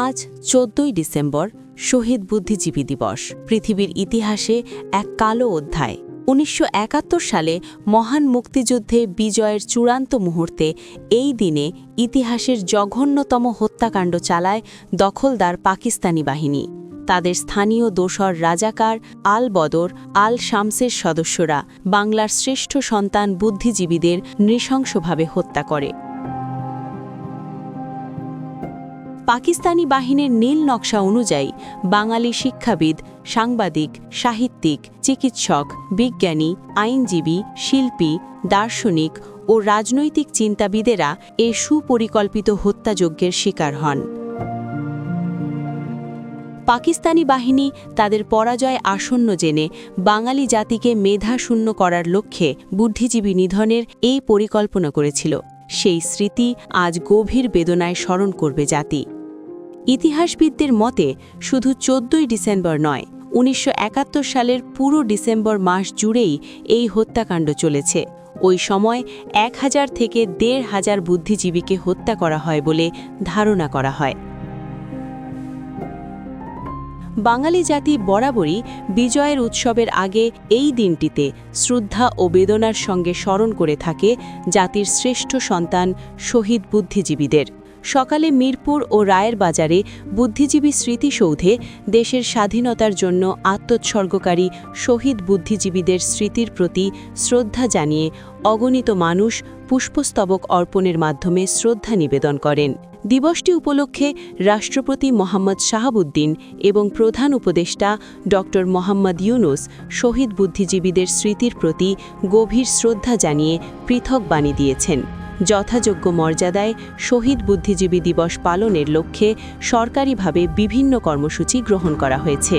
আজ ১৪ই ডিসেম্বর শহীদ বুদ্ধিজীবী দিবস। পৃথিবীর ইতিহাসে এক কালো অধ্যায়। ১৯৭১ সালে মহান মুক্তিযুদ্ধে বিজয়ের চূড়ান্ত মুহূর্তে এই দিনে ইতিহাসের জঘন্যতম হত্যাকাণ্ড চালায় দখলদার পাকিস্তানি বাহিনী। তাদের স্থানীয় দোসর রাজাকার আল বদর আল শামসের সদস্যরা বাংলার শ্রেষ্ঠ সন্তান বুদ্ধিজীবীদের নৃশংসভাবে হত্যা করে। পাকিস্তানি বাহিনীর নীল নকশা অনুযায়ী বাঙালি শিক্ষাবিদ, সাংবাদিক, সাহিত্যিক, চিকিৎসক, বিজ্ঞানী, আইনজীবী, শিল্পী, দার্শনিক ও রাজনৈতিক চিন্তাবিদেরা এ সুপরিকল্পিত হত্যাযজ্ঞের শিকার হন। পাকিস্তানি বাহিনী তাদের পরাজয় আসন্ন জেনে বাঙালি জাতিকে মেধাশূন্য করার লক্ষ্যে বুদ্ধিজীবী নিধনের এই পরিকল্পনা করেছিল। সেই স্মৃতি আজ গভীর বেদনায় স্মরণ করবে জাতি। ইতিহাসবিদদের মতে শুধু ১৪ই ডিসেম্বর নয়, ১৯৭১ সালের পুরো ডিসেম্বর মাস জুড়েই এই হত্যাকাণ্ড চলেছে। ওই সময় ১,০০০ থেকে ১,৫০০ বুদ্ধিজীবীকে হত্যা করা হয় বলে ধারণা করা হয়। বাঙালি জাতি বরাবরই বিজয়ের উৎসবের আগে এই দিনটিতে শ্রদ্ধা ও বেদনার সঙ্গে স্মরণ করে থাকে জাতির শ্রেষ্ঠ সন্তান শহীদ বুদ্ধিজীবীদের। সকালে মিরপুর ও রায়ের বাজারে বুদ্ধিজীবী স্মৃতিসৌধে দেশের স্বাধীনতার জন্য আত্মোৎসর্গকারী শহীদ বুদ্ধিজীবীদের স্মৃতির প্রতি শ্রদ্ধা জানিয়ে অগণিত মানুষ পুষ্পস্তবক অর্পণের মাধ্যমে শ্রদ্ধা নিবেদন করেন। দিবসটি উপলক্ষে রাষ্ট্রপতি মোহাম্মদ শাহাবুদ্দিন এবং প্রধান উপদেষ্টা ড. মোহাম্মদ ইউনুস শহীদ বুদ্ধিজীবীদের স্মৃতির প্রতি গভীর শ্রদ্ধা জানিয়ে পৃথক বাণী দিয়েছেন। যথাযোগ্য মর্যাদায় শহীদ বুদ্ধিজীবী দিবস পালনের লক্ষ্যে সরকারিভাবে বিভিন্ন কর্মসূচি গ্রহণ করা হয়েছে।